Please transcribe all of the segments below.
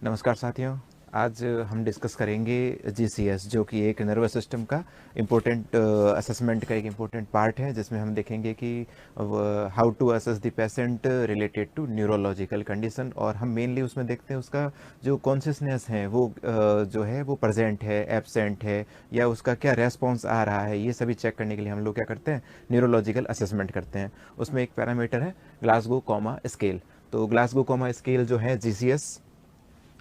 नमस्कार साथियों। आज हम डिस्कस करेंगे जीसीएस, जो कि एक नर्वस सिस्टम का इम्पोर्टेंट असेसमेंट का एक इम्पोर्टेंट पार्ट है, जिसमें हम देखेंगे कि how to assess the patient related to neurological condition. और हम मेनली उसमें देखते हैं उसका जो कॉन्शियसनेस है वो जो है वो प्रेजेंट है, एब्सेंट है, या उसका क्या रेस्पॉन्स आ रहा है। ये सभी चेक करने के लिए हम लोग क्या करते हैं, न्यूरोलॉजिकल असेसमेंट करते हैं। उसमें एक पैरामीटर है ग्लासगो कॉमा स्केल। तो ग्लासगो कॉमा स्केल जो है जीसीएस,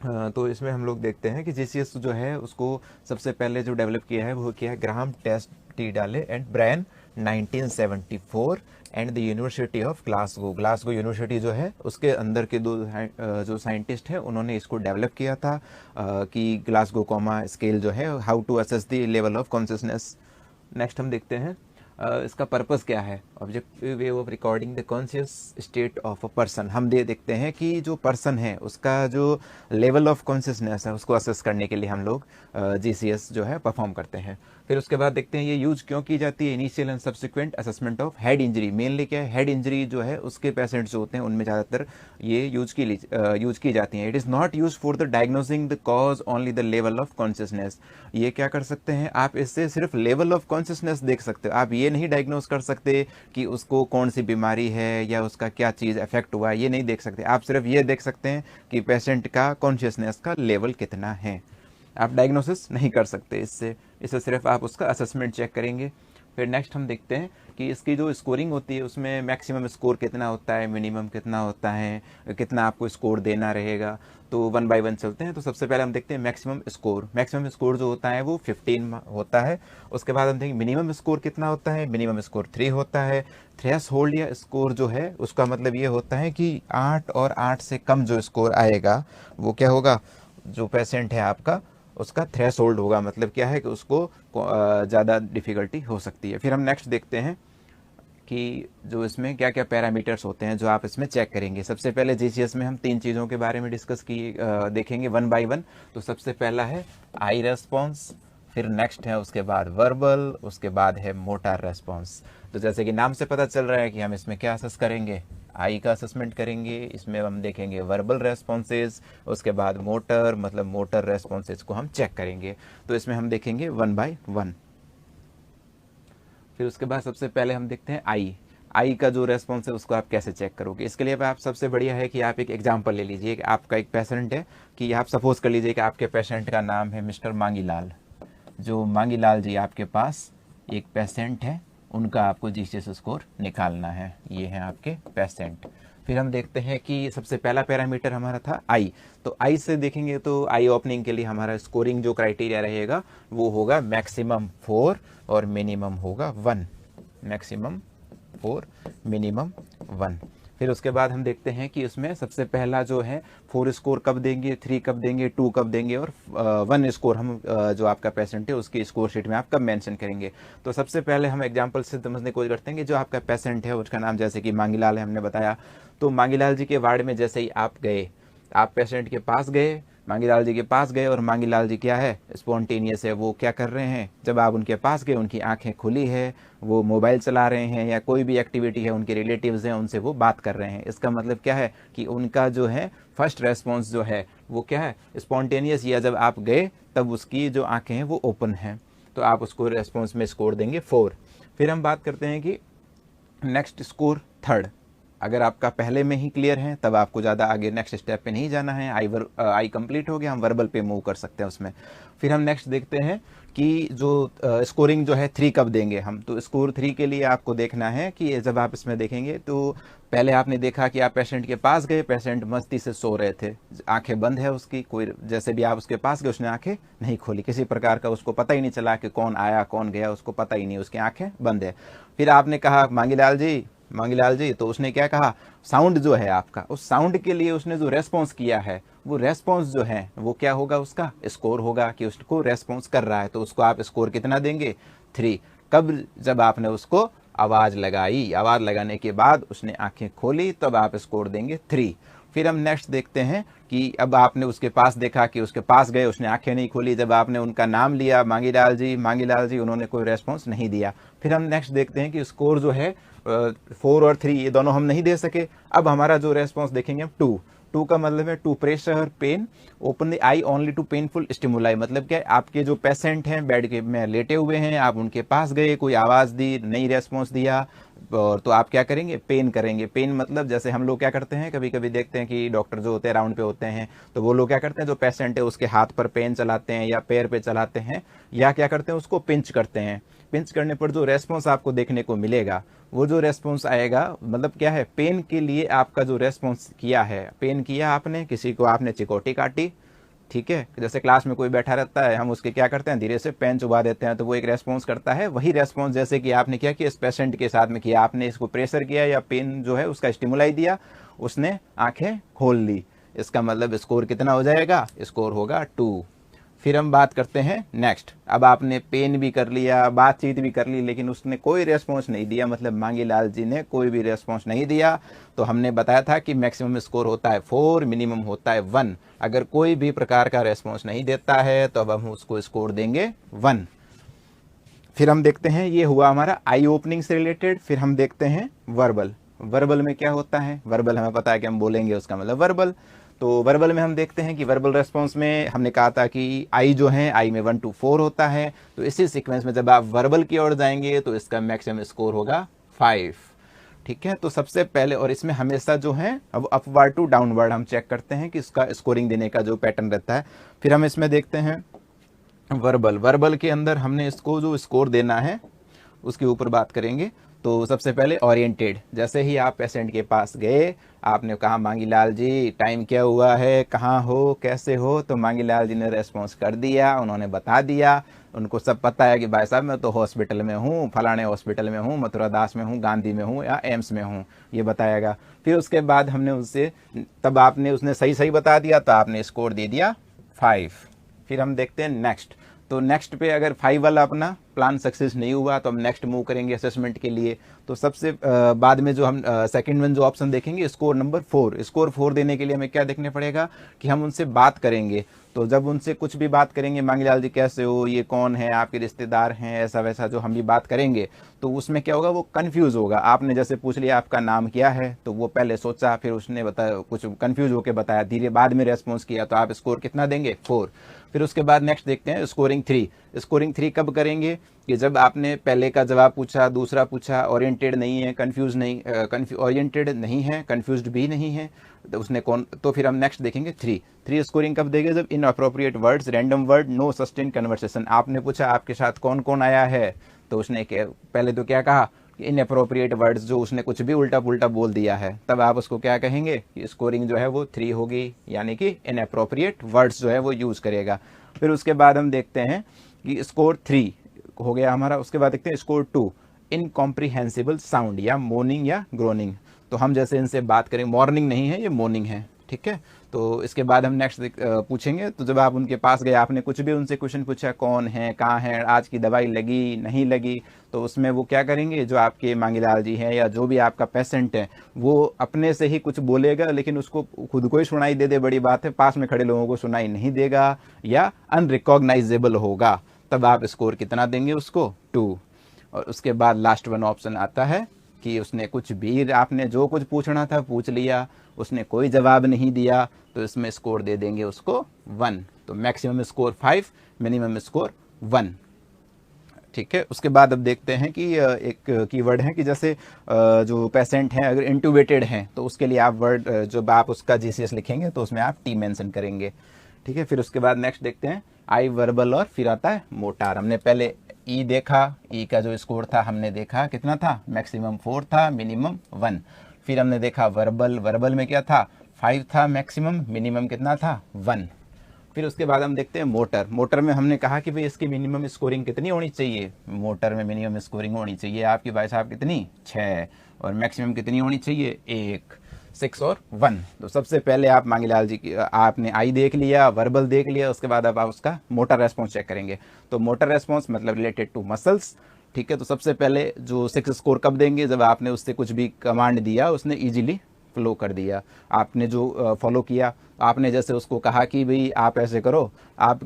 तो इसमें हम लोग देखते हैं कि जीसीएस जो है उसको सबसे पहले जो डेवलप किया है वो किया है Graham Teasdale and Bryan 1974 and the University of Glasgow. Glasgow University जो है उसके अंदर के दो जो साइंटिस्ट हैं उन्होंने इसको डेवलप किया था कि ग्लासगो कॉमा स्केल जो है how to assess the level of consciousness. Next हम देखते हैं इसका पर्पस क्या है, objective way of recording the conscious state of a person. हम देखते हैं कि जो पर्सन है उसका जो लेवल ऑफ कॉन्शियसनेस है उसको असेस करने के लिए हम लोग जीसीएस जो है परफॉर्म करते हैं। फिर उसके बाद देखते हैं ये यूज क्यों की जाती है, initial and subsequent assessment of head injury. Mainly क्या है, हेड इंजरी जो है उसके पेशेंट्स जो होते हैं उनमें ज़्यादातर ये यूज की जाती हैं। It is not use for the diagnosing the cause only the level of consciousness. ये क्या कर सकते हैं, आप इससे सिर्फ लेवल ऑफ कॉन्शियसनेस देख सकते हो, आप ये नहीं डायग्नोस कर सकते कि उसको कौन सी बीमारी है या उसका क्या चीज़ अफेक्ट हुआ है, ये नहीं देख सकते। आप सिर्फ ये देख सकते हैं कि पेशेंट का कॉन्शियसनेस का लेवल कितना है। आप डायग्नोसिस नहीं कर सकते इससे सिर्फ आप उसका असेसमेंट चेक करेंगे। फिर नेक्स्ट हम देखते हैं कि इसकी जो स्कोरिंग होती है उसमें मैक्सिमम स्कोर कितना होता है, मिनिमम कितना होता है, कितना आपको स्कोर देना रहेगा। तो वन बाय वन चलते हैं। तो सबसे पहले हम देखते हैं मैक्सिमम स्कोर। मैक्सिमम स्कोर जो होता है वो 15 होता है। उसके बाद हम देखेंगे मिनिमम स्कोर कितना होता है, मिनिमम स्कोर 3 होता है। थ्रेश होल्ड या स्कोर जो है उसका मतलब ये होता है कि 8 और 8 से कम जो स्कोर आएगा वो क्या होगा, जो पेशेंट है आपका उसका थ्रेश होल्ड होगा। मतलब क्या है कि उसको ज़्यादा डिफ़िकल्टी हो सकती है। फिर हम नेक्स्ट देखते हैं कि जो इसमें क्या क्या पैरामीटर्स होते हैं जो आप इसमें चेक करेंगे। सबसे पहले जीसीएस में हम 3 चीज़ों के बारे में देखेंगे वन बाय वन। तो सबसे पहला है आई रेस्पॉन्स, फिर नेक्स्ट है उसके बाद वर्बल, उसके बाद है मोटर रेस्पॉन्स। तो जैसे कि नाम से पता चल रहा है कि हम इसमें क्या असेस करेंगे, आई का असेसमेंट करेंगे। इसमें हम देखेंगे वर्बल रेस्पॉन्सेज, उसके बाद मोटर, मतलब मोटर रेस्पॉन्सेज को हम चेक करेंगे। तो इसमें हम देखेंगे वन बाय वन। फिर उसके बाद सबसे पहले हम देखते हैं आई का जो रेस्पॉन्स है उसको आप कैसे चेक करोगे। इसके लिए आप सबसे बढ़िया है कि आप एक एग्जांपल ले लीजिए कि आपका एक पेशेंट है, कि आप सपोज कर लीजिए कि आपके पेशेंट का नाम है मिस्टर मांगीलाल। जो मांगीलाल जी आपके पास एक पेशेंट है, उनका आपको जीसीएस स्कोर निकालना है। ये है आपके पेशेंट। फिर हम देखते हैं कि सबसे पहला पैरामीटर हमारा था आई। तो आई से देखेंगे तो आई ओपनिंग के लिए हमारा स्कोरिंग जो क्राइटेरिया रहेगा वो होगा मैक्सिमम 4 और मिनिमम होगा 1। Maximum 4, minimum 1। फिर उसके बाद हम देखते हैं कि उसमें सबसे पहला जो है 4 स्कोर कब देंगे, 3 कब देंगे, 2 कब देंगे, और 1 स्कोर हम जो आपका पेशेंट है उसकी स्कोर शीट में आप कब मेंशन करेंगे। तो सबसे पहले हम एग्जांपल से समझने की कोशिश करते हैं कि जो आपका पेशेंट है उसका नाम जैसे कि मांगीलाल है, हमने बताया। तो मांगीलाल जी के वार्ड में जैसे ही आप गए, आप पेशेंट के पास गए, मांगीलाल जी के पास गए, और मांगीलाल जी क्या है, स्पॉन्टेनियस है, वो क्या कर रहे हैं, जब आप उनके पास गए उनकी आंखें खुली है, वो मोबाइल चला रहे हैं या कोई भी एक्टिविटी है, उनके रिलेटिव्स हैं उनसे वो बात कर रहे हैं। इसका मतलब क्या है कि उनका जो है फर्स्ट रेस्पॉन्स जो है वो क्या है, स्पॉन्टेनियस, या जब आप गए तब उसकी जो आंखें हैं वो ओपन हैं। तो आप उसको रेस्पॉन्स में स्कोर देंगे 4। फिर हम बात करते हैं कि नेक्स्ट स्कोर 3rd। अगर आपका पहले में ही क्लियर है तब आपको ज़्यादा आगे नेक्स्ट स्टेप पे नहीं जाना है। आई कंप्लीट हो गया, हम वर्बल पे मूव कर सकते हैं उसमें। फिर हम नेक्स्ट देखते हैं कि जो स्कोरिंग जो है 3 कब देंगे हम। तो स्कोर 3 के लिए आपको देखना है कि जब आप इसमें देखेंगे तो पहले आपने देखा कि आप पेशेंट के पास गए, पेशेंट मस्ती से सो रहे थे, आंखें बंद है उसकी, कोई जैसे भी आप उसके पास गए उसने आंखें नहीं खोली, किसी प्रकार का उसको पता ही नहीं चला कि कौन आया कौन गया, उसको पता ही नहीं, उसकी आंखें बंद है। फिर आपने कहा मांगीलाल जी, तो उसने क्या कहा, साउंड जो है आपका, उस साउंड के लिए उसने जो रेस्पॉन्स किया है वो रेस्पॉन्स जो है वो क्या होगा, उसका स्कोर होगा कि उसको रेस्पॉन्स कर रहा है। तो उसको आप स्कोर कितना देंगे, 3। कब, जब आपने उसको आवाज़ लगाई, आवाज़ लगाने के बाद उसने आंखें खोली तब आप स्कोर देंगे 3। फिर हम नेक्स्ट देखते हैं कि अब आपने उसके पास देखा कि उसके पास गए, उसने आंखें नहीं खोली, जब आपने उनका नाम लिया मांगीलाल जी, उन्होंने कोई रेस्पॉन्स नहीं दिया। फिर हम नेक्स्ट देखते हैं कि स्कोर जो है 4 और 3 ये दोनों हम नहीं दे सके। अब हमारा जो रेस्पॉन्स देखेंगे हम 2। टू का मतलब है to pressure pain, open the eye only to painful stimuli, मतलब क्या आपके जो पेशेंट हैं बेड के में लेटे हुए हैं, आप उनके पास गए, कोई आवाज़ दी, नहीं रेस्पॉन्स दिया, और तो आप क्या करेंगे, पेन करेंगे। पेन मतलब जैसे हम लोग क्या करते हैं, कभी कभी देखते हैं कि डॉक्टर जो होते हैं राउंड पे होते हैं, तो वो लोग क्या करते हैं, जो पेशेंट है उसके हाथ पर पेन चलाते हैं या पैर पे चलाते हैं, या क्या करते हैं, उसको पिंच करते हैं। पिंच करने पर जो रेस्पॉन्स आपको देखने को मिलेगा, वो जो रेस्पॉन्स आएगा, मतलब क्या है, पेन के लिए आपका जो रेस्पॉन्स किया है, पेन किया आपने, किसी को आपने चिकोटी काटी, ठीक है, जैसे क्लास में कोई बैठा रहता है, हम उसके क्या करते हैं, धीरे से पेन चुबा देते हैं, तो वो एक रेस्पॉन्स करता है। वही रेस्पॉन्स जैसे कि आपने क्या किया, इस पेशेंट के साथ में किया, आपने इसको प्रेशर किया या पेन जो है उसका स्टिमुलाई दिया, उसने आंखें खोल ली। इसका मतलब स्कोर कितना हो जाएगा, स्कोर होगा 2। फिर हम बात करते हैं नेक्स्ट। अब आपने पेन भी कर लिया, बातचीत भी कर ली, लेकिन उसने कोई रेस्पॉन्स नहीं दिया, मतलब मांगीलाल जी ने कोई भी रेस्पॉन्स नहीं दिया, तो हमने बताया था कि मैक्सिमम स्कोर होता है 4, मिनिमम होता है 1। अगर कोई भी प्रकार का रेस्पॉन्स नहीं देता है तो अब हम उसको स्कोर देंगे 1। फिर हम देखते हैं, ये हुआ हमारा आई ओपनिंग से रिलेटेड। फिर हम देखते हैं वर्बल। वर्बल में क्या होता है, वर्बल हमें पता है कि हम बोलेंगे, उसका मतलब वर्बल। तो वर्बल में हम देखते हैं कि वर्बल रेस्पॉन्स में हमने कहा था कि आई जो है, आई में 1 to 4 होता है, तो इसी सीक्वेंस में जब आप वर्बल की ओर जाएंगे तो इसका मैक्सिमम स्कोर होगा 5। ठीक है, तो सबसे पहले, और इसमें हमेशा जो है अब अपवर्ड टू डाउनवर्ड हम चेक करते हैं कि इसका स्कोरिंग देने का जो पैटर्न रहता है। फिर हम इसमें देखते हैं वर्बल। वर्बल के अंदर हमने इसको जो स्कोर देना है उसके ऊपर बात करेंगे। तो सबसे पहले ओरिएंटेड, जैसे ही आप पेशेंट के पास गए, आपने कहा मांगीलाल जी टाइम क्या हुआ है, कहाँ हो, कैसे हो, तो मांगीलाल जी ने रेस्पॉन्स कर दिया, उन्होंने बता दिया, उनको सब पता है कि भाई साहब मैं तो हॉस्पिटल में हूँ, फलाने हॉस्पिटल में हूँ, मथुरा दास में हूँ, गांधी में हूँ या एम्स में हूँ, ये बताएगा। फिर उसके बाद हमने उससे, तब आपने, उसने सही सही बता दिया तो आपने स्कोर दे दिया 5। फिर हम देखते हैं नेक्स्ट। तो नेक्स्ट पे अगर 5 वाला अपना प्लान सक्सेस नहीं हुआ तो हम नेक्स्ट मूव करेंगे असेसमेंट के लिए। तो सबसे बाद में जो हम सेकंड में जो ऑप्शन देखेंगे, स्कोर नंबर 4। स्कोर 4 देने के लिए हमें क्या देखने पड़ेगा कि हम उनसे बात करेंगे। तो जब उनसे कुछ भी बात करेंगे, मांगीलाल जी कैसे हो, ये कौन है, आपके रिश्तेदार हैं, ऐसा वैसा जो हम भी बात करेंगे, तो उसमें क्या होगा, वो कंफ्यूज होगा। आपने जैसे पूछ लिया आपका नाम क्या है, तो वो पहले सोचा, फिर उसने बताया, कुछ कंफ्यूज होकर बताया, धीरे बाद में रेस्पॉन्स किया, तो आप स्कोर कितना देंगे, 4। फिर उसके बाद नेक्स्ट देखते हैं स्कोरिंग 3। स्कोरिंग 3 कब करेंगे कि जब आपने पहले का जवाब पूछा, दूसरा पूछा, ओरिएंटेड नहीं है, कंफ्यूज नहीं, ओरिएंटेड नहीं है, कंफ्यूज्ड भी नहीं है, तो उसने कौन, तो फिर हम नेक्स्ट देखेंगे 3 स्कोरिंग कब देंगे, जब inappropriate words, random word, no sustain conversation. आपने पूछा आपके साथ कौन कौन आया है, तो उसने पहले तो क्या कहा, इन अप्रोप्रिएट वर्ड्स, जो उसने कुछ भी उल्टा पुल्टा बोल दिया है, तब आप उसको क्या कहेंगे, स्कोरिंग जो है वो 3 होगी, यानी कि इन अप्रोप्रिएट वर्ड्स जो है वो यूज करेगा। फिर उसके बाद हम देखते हैं कि स्कोर 3 हो गया हमारा। उसके बाद देखते हैं स्कोर 2, इनकॉम्प्रिहेंसिबल साउंड, या मोर्निंग या ग्रोनिंग। तो हम जैसे इनसे बात करें, मॉर्निंग नहीं है, ये मॉर्निंग है, ठीक है। तो इसके बाद हम नेक्स्ट पूछेंगे। तो जब आप उनके पास गए, आपने कुछ भी उनसे क्वेश्चन पूछा, कौन है, कहाँ है, आज की दवाई लगी नहीं लगी, तो उसमें वो क्या करेंगे, जो आपके मांगीलाल जी हैं या जो भी आपका पेशेंट है, वो अपने से ही कुछ बोलेगा, लेकिन उसको खुद को ही सुनाई दे बड़ी बात है, पास में खड़े लोगों को सुनाई नहीं देगा, या अनरिकॉग्नाइजेबल होगा, तब आप स्कोर कितना देंगे उसको, 2। और उसके बाद लास्ट वन ऑप्शन आता है कि उसने कुछ भी, आपने जो कुछ पूछना था पूछ लिया, उसने कोई जवाब नहीं दिया, तो इसमें स्कोर दे देंगे उसको 1। तो मैक्सिमम स्कोर 5, मिनिमम स्कोर 1, ठीक है। उसके बाद अब देखते हैं कि एक कीवर्ड है कि जैसे जो पेशेंट हैं अगर इंट्यूबेटेड हैं, तो उसके लिए आप वर्ड, जब आप उसका जीसीएस लिखेंगे तो उसमें आप टी मेंशन करेंगे, ठीक है। फिर उसके बाद नेक्स्ट देखते हैं आई वर्बल, और फिर आता है मोटार। हमने पहले ई देखा, ई का जो स्कोर था हमने देखा कितना था, मैक्सिमम 4 था, मिनिमम 1। फिर हमने देखा वर्बल, वर्बल में क्या था, 5 था मैक्सिमम, मिनिमम कितना था, 1। फिर उसके बाद हम देखते हैं मोटर। मोटर में हमने कहा कि भाई इसकी मिनिमम स्कोरिंग कितनी होनी चाहिए, मोटर में मिनिमम स्कोरिंग होनी चाहिए आपकी भाई साहब कितनी, 6, और मैक्सिमम कितनी होनी चाहिए, 1, 6 और 1। तो सबसे पहले आप मांगीलाल जी की, आपने आई देख लिया, वर्बल देख लिया, उसके बाद अब आप उसका मोटर रेस्पॉन्स चेक करेंगे। तो मोटर रेस्पॉन्स मतलब रिलेटेड टू मसल्स, ठीक है। तो सबसे पहले जो 6 स्कोर कब देंगे, जब आपने उससे कुछ भी कमांड दिया, उसने ईजिली फ्लो कर दिया, आपने जो फॉलो किया। आपने जैसे उसको कहा कि भाई आप ऐसे करो, आप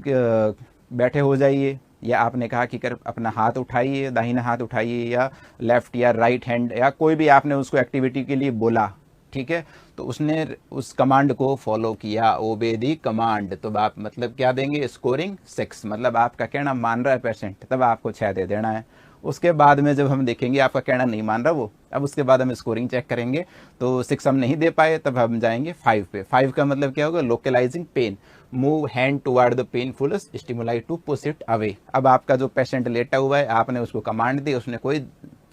बैठे हो जाइए, या आपने कहा कि कर अपना हाथ उठाइए, दाहिना हाथ उठाइए, या लेफ्ट या राइट हैंड, या कोई भी आपने उसको एक्टिविटी के लिए बोला, ठीक है। तो उसने उस कमांड को फॉलो किया, ओबे दी कमांड, तो आप मतलब क्या देंगे, स्कोरिंग 6, मतलब आपका कहना मान रहा है पेशेंट, तब आपको 6 दे देना है। उसके बाद में जब हम देखेंगे आपका कहना नहीं मान रहा वो, अब उसके बाद हम स्कोरिंग चेक करेंगे, तो 6 हम नहीं दे पाए, तब हम जाएंगे 5 पे। 5 का मतलब क्या होगा, localising pain, move hand toward the painful stimuli to push it away. अब आपका जो पेशेंट लेटा हुआ है, आपने उसको कमांड दी, उसने कोई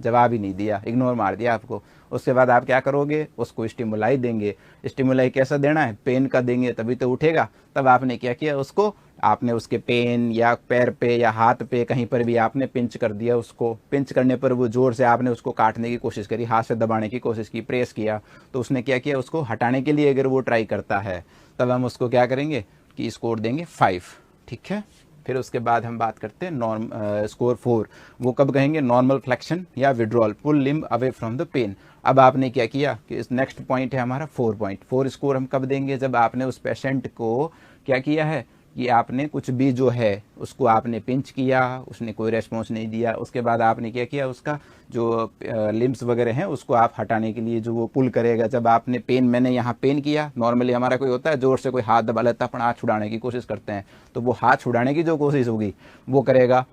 जवाब ही नहीं दिया, इग्नोर मार दिया आपको। उसके बाद आप क्या करोगे, उसको स्टिमुलाई देंगे। स्टिमुलाई कैसा देना है, पेन का देंगे तभी तो उठेगा। तब आपने क्या किया, उसको आपने उसके पेन या पैर पे या हाथ पे कहीं पर भी आपने पिंच कर दिया। उसको पिंच करने पर वो जोर से आपने उसको काटने की कोशिश करी, हाथ से दबाने की कोशिश की, प्रेस किया, तो उसने क्या किया, उसको हटाने के लिए अगर वो ट्राई करता है, तब हम उसको क्या करेंगे कि स्कोर देंगे 5, ठीक है। फिर उसके बाद हम बात करते हैं स्कोर 4, वो कब कहेंगे, नॉर्मल फ्लेक्शन या withdrawal, pull limb away from the pain. अब आपने क्या किया कि इस नेक्स्ट पॉइंट है हमारा 4 पॉइंट। 4 स्कोर हम कब देंगे, जब आपने उस पेशेंट को क्या किया है कि आपने कुछ भी जो है उसको आपने पिंच किया, उसने कोई रेस्पॉन्स नहीं दिया, उसके बाद आपने क्या किया, उसका जो लिम्स वगैरह हैं उसको आप हटाने के लिए जो वो पुल करेगा। जब आपने पेन, मैंने यहाँ पेन किया, नॉर्मली हमारा कोई होता है जोर से कोई हाथ दबा लेता है, अपन हाथ छुड़ाने की कोशिश करते हैं, तो वो हाथ छुड़ाने की जो कोशिश होगी वो करेगा,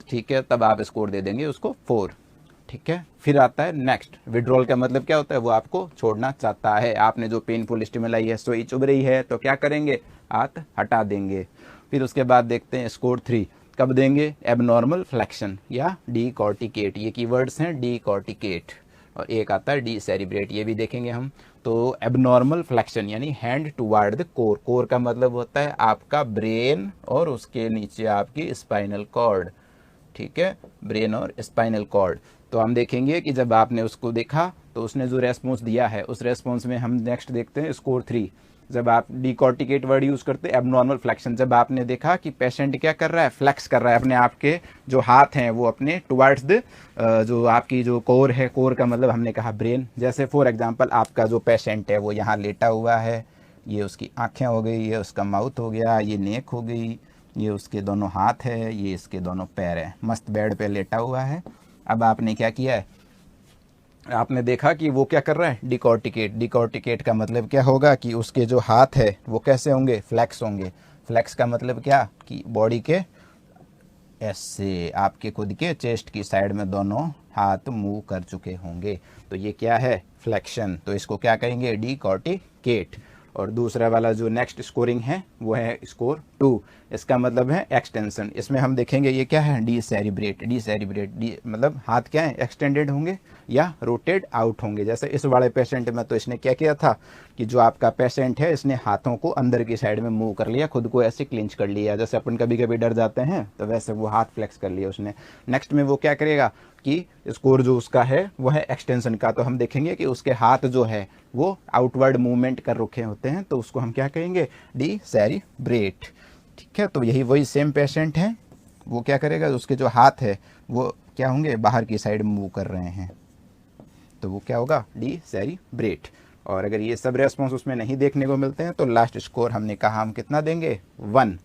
ठीक है, तब आप स्कोर दे देंगे उसको 4, ठीक है। फिर आता है नेक्स्ट, विड्रॉल का मतलब क्या होता है, वो आपको छोड़ना चाहता है। आपने जो पेनफुल स्टिमुलाई है, सुई चुभ रही है, तो क्या करेंगे, हाथ हटा देंगे। फिर उसके बाद देखते हैं स्कोर 3 कब देंगे, एबनॉर्मल फ्लेक्शन या डीकॉर्टिकेट, ये कीवर्ड्स हैं, डीकॉर्टिकेट, और एक आता है डीसेरिब्रेट, ये भी देखेंगे हम। तो एबनॉर्मल फ्लेक्शन यानी hand toward the core, core का मतलब होता है आपका ब्रेन और उसके नीचे आपकी स्पाइनल कॉर्ड, ठीक है, ब्रेन और स्पाइनल कॉर्ड। तो हम देखेंगे कि जब आपने उसको देखा तो उसने जो रेस्पॉन्स दिया है, उस रेस्पॉन्स में हम नेक्स्ट देखते हैं स्कोर 3, जब आप डीकॉर्टिकेट वर्ड यूज करते हैं, एबनॉर्मल फ्लेक्शन, जब आपने देखा कि पेशेंट क्या कर रहा है, फ्लेक्स कर रहा है अपने आप के जो हाथ हैं वो अपने टुवर्ड्स द जो आपकी जो कोर है, कोर का मतलब हमने कहा ब्रेन। जैसे फॉर एग्जांपल आपका जो पेशेंट है वो यहाँ लेटा हुआ है, ये उसकी आंखें हो गई, ये उसका माउथ हो गया, ये नेक हो गई, ये उसके दोनों हाथ है, ये इसके दोनों पैर है, मस्त बेड पे लेटा हुआ है। अब आपने क्या किया है, आपने देखा कि वो क्या कर रहा है, डिकॉर्टिकेट। डिकॉर्टिकेट का मतलब क्या होगा कि उसके जो हाथ है वो कैसे होंगे, फ्लेक्स होंगे। फ्लेक्स का मतलब क्या कि बॉडी के ऐसे आपके खुद के चेस्ट की साइड में दोनों हाथ मूव कर चुके होंगे, तो ये क्या है, फ्लेक्शन। तो इसको क्या कहेंगे, डिकॉर्टिकेट। और दूसरा वाला जो नेक्स्ट स्कोरिंग है वो है स्कोर 2, इसका मतलब है एक्सटेंशन। इसमें हम देखेंगे ये क्या है, डीसेरिब्रेट। डीसेरिब्रेट मतलब हाथ क्या है, एक्सटेंडेड होंगे या रोटेट आउट होंगे। जैसे इस वाले पेशेंट में तो इसने क्या किया था कि जो आपका पेशेंट है इसने हाथों को अंदर की साइड में मूव कर लिया, खुद को ऐसे क्लिंच कर लिया, जैसे अपन कभी कभी डर जाते हैं तो वैसे वो हाथ फ्लेक्स कर लिया उसने। नेक्स्ट में वो क्या करेगा कि स्कोर जो उसका है वो है एक्सटेंशन का, तो हम देखेंगे कि उसके हाथ जो है वो आउटवर्ड मूवमेंट कर रखे होते हैं, तो उसको हम क्या कहेंगे, डीसेरिब्रेट, ठीक है। तो यही वही सेम पेशेंट है, वो क्या करेगा, उसके जो हाथ है वो क्या होंगे, बाहर की साइड मूव कर रहे हैं, तो वो क्या होगा, डीसेरिब्रेट। और अगर ये सब रेस्पॉन्स उसमें नहीं देखने को मिलते हैं तो लास्ट स्कोर हमने कहा हम कितना देंगे, 1,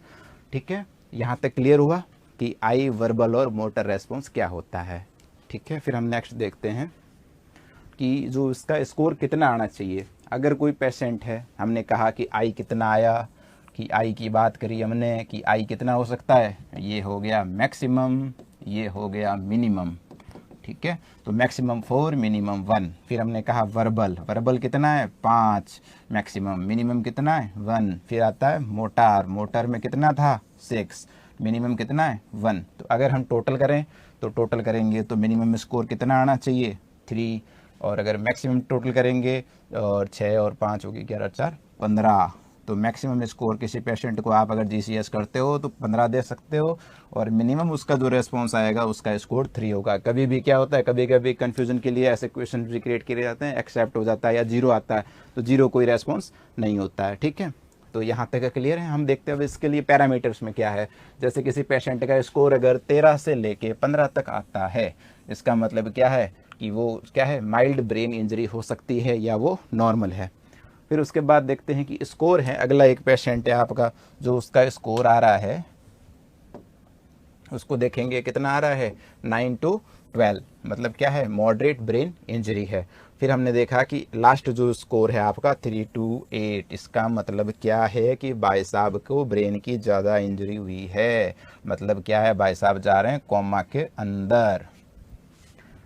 ठीक है। यहाँ तक क्लियर हुआ कि आई वर्बल और मोटर रेस्पॉन्स क्या होता है, ठीक है। फिर हम नेक्स्ट देखते हैं कि जो इसका स्कोर कितना आना चाहिए। अगर कोई पेशेंट है, हमने कहा कि आई कितना आया, कि आई की बात करी हमने कि आई कितना हो सकता है, ये हो गया मैक्सिमम, ये हो गया मिनिमम, ठीक है। तो मैक्सिमम 4, मिनिमम 1। फिर हमने कहा वर्बल, वर्बल कितना है, 5, मैक्सिमम, मिनिमम कितना है, 1। फिर आता है मोटार, मोटर में कितना था, 6, मिनिमम कितना है, 1। तो अगर हम टोटल करें तो टोटल करेंगे तो मिनिमम स्कोर कितना आना चाहिए, 3, और अगर मैक्सिमम टोटल करेंगे और 6 और 5 होगी 11, 4, 15। तो मैक्सिमम स्कोर किसी पेशेंट को आप अगर जीसीएस करते हो तो 15 दे सकते हो, और मिनिमम उसका जो रेस्पॉन्स आएगा उसका स्कोर 3 होगा। कभी भी क्या होता है, कभी कभी कन्फ्यूजन के लिए ऐसे क्वेश्चन भी क्रिएट किए जाते हैं, एक्सेप्ट हो जाता है या 0 आता है, तो 0 कोई रेस्पॉन्स नहीं होता है, ठीक है। तो यहाँ तक क्लियर है। हम देखते हैं अब इसके लिए पैरामीटर्स में क्या है। जैसे किसी पेशेंट का स्कोर अगर 13 से लेके 15 तक आता है, इसका मतलब क्या है कि वो क्या है, माइल्ड ब्रेन इंजरी हो सकती है या वो नॉर्मल है। फिर उसके बाद देखते हैं कि स्कोर है, अगला एक पेशेंट है आपका जो उसका स्कोर आ रहा है, उसको देखेंगे कितना आ रहा है, 9 to 12, मतलब क्या है, मॉडरेट ब्रेन इंजरी है। फिर हमने देखा कि लास्ट जो स्कोर है आपका 328, इसका मतलब क्या है कि भाई साहब को ब्रेन की ज़्यादा इंजरी हुई है। मतलब क्या है, भाई साहब जा रहे हैं कोमा के अंदर।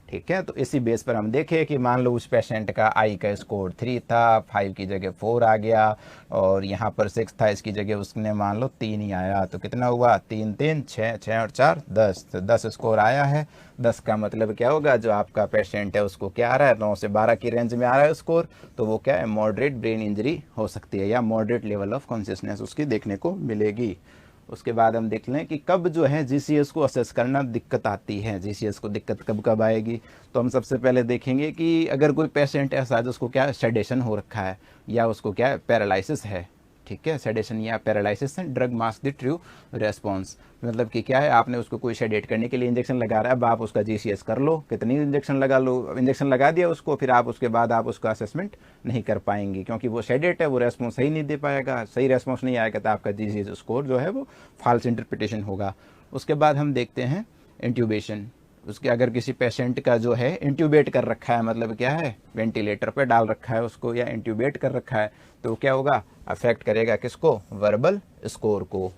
ठीक है, तो इसी बेस पर हम देखें कि मान लो उस पेशेंट का आई का स्कोर 3 था, 5 की जगह 4 आ गया, और यहाँ पर 6 था, इसकी जगह उसने मान लो 3 ही आया, तो कितना हुआ, 3 3 6 6 और 4 10, तो 10 स्कोर आया है। 10 का मतलब क्या होगा, जो आपका पेशेंट है उसको क्या आ रहा है, 9 से 12 की रेंज में आ रहा है स्कोर, तो वो क्या है, मॉडरेट ब्रेन इंजरी हो सकती है, या मॉडरेट लेवल ऑफ कॉन्शियसनेस उसकी देखने को मिलेगी। उसके बाद हम देख लें कि कब जो है जीसीएस को असेस करना दिक्कत आती है, जीसीएस को दिक्कत कब कब आएगी। तो हम सबसे पहले देखेंगे कि अगर कोई पेशेंट ऐसा है जिसको क्या सेडेशन हो रखा है, या उसको क्या है, पैरालिसिस है। ठीक है, सेडेशन या पैरालिसिस है, drug mask the true response, मतलब कि क्या है, आपने उसको कोई शेडेट करने के लिए इंजेक्शन लगा रहा है, अब आप उसका जीसीएस कर लो, कितनी इंजेक्शन लगा लो, इंजेक्शन लगा दिया उसको, फिर आप उसके बाद आप उसका असेसमेंट नहीं कर पाएंगे, क्योंकि वो शेडेट है, वो रेस्पॉन्स सही नहीं दे पाएगा, सही रेस्पॉन्स नहीं आएगा तो आपका जीसीएस स्कोर जो है वो फॉल्स इंटरप्रिटेशन होगा। उसके बाद हम देखते हैं इंट्यूबेशन। उसके अगर किसी पेशेंट का जो है इंट्यूबेट कर रखा है, मतलब क्या है, वेंटिलेटर पे डाल रखा है उसको, या इंट्यूबेट कर रखा है, तो क्या होगा, अफेक्ट करेगा किसको, वर्बल स्कोर को।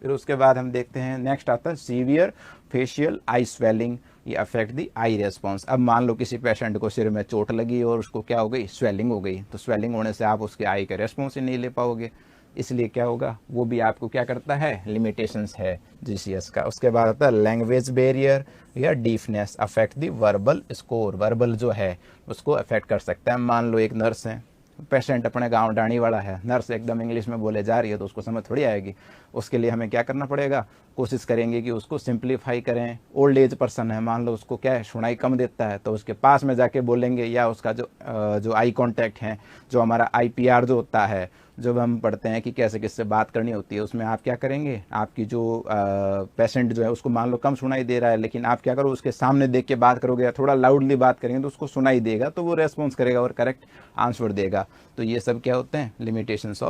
फिर उसके बाद हम देखते हैं, नेक्स्ट आता है सीवियर फेशियल आई स्वेलिंग, ये अफेक्ट दी आई रेस्पॉन्स। अब मान लो किसी पेशेंट को सिर में चोट लगी और उसको क्या हो गई, स्वेलिंग हो गई, तो स्वेलिंग होने से आप उसके आई का रेस्पॉन्स ही नहीं ले पाओगे, इसलिए क्या होगा, वो भी आपको क्या करता है, लिमिटेशंस है जीसीएस का। उसके बाद आता है लैंग्वेज बैरियर या deafness, affect the verbal score, verbal जो है उसको अफेक्ट कर सकता है। मान लो एक नर्स है, पेशेंट अपने गांव डाणी वाला है, नर्स एकदम इंग्लिश में बोले जा रही है तो उसको समझ थोड़ी आएगी, उसके लिए हमें क्या करना पड़ेगा, कोशिश करेंगे कि उसको सिंप्लीफाई करें। ओल्ड एज पर्सन है, मान लो उसको क्या है, सुनाई कम देता है, तो उसके पास में जाके बोलेंगे, या उसका जो आई कांटेक्ट है, जो हमारा आईपीआर जो होता है, जब हम पढ़ते हैं कि कैसे किससे बात करनी होती है, उसमें आप क्या करेंगे, आपकी जो पेशेंट जो है उसको मान लो कम सुनाई दे रहा है, लेकिन आप क्या करो, उसके सामने देख के बात करोगे या थोड़ा लाउडली बात करेंगे तो उसको सुनाई देगा, तो वो रेस्पॉन्स करेगा और करेक्ट आंसर देगा। तो ये सब क्या होते हैं, लिमिटेशंस ऑफ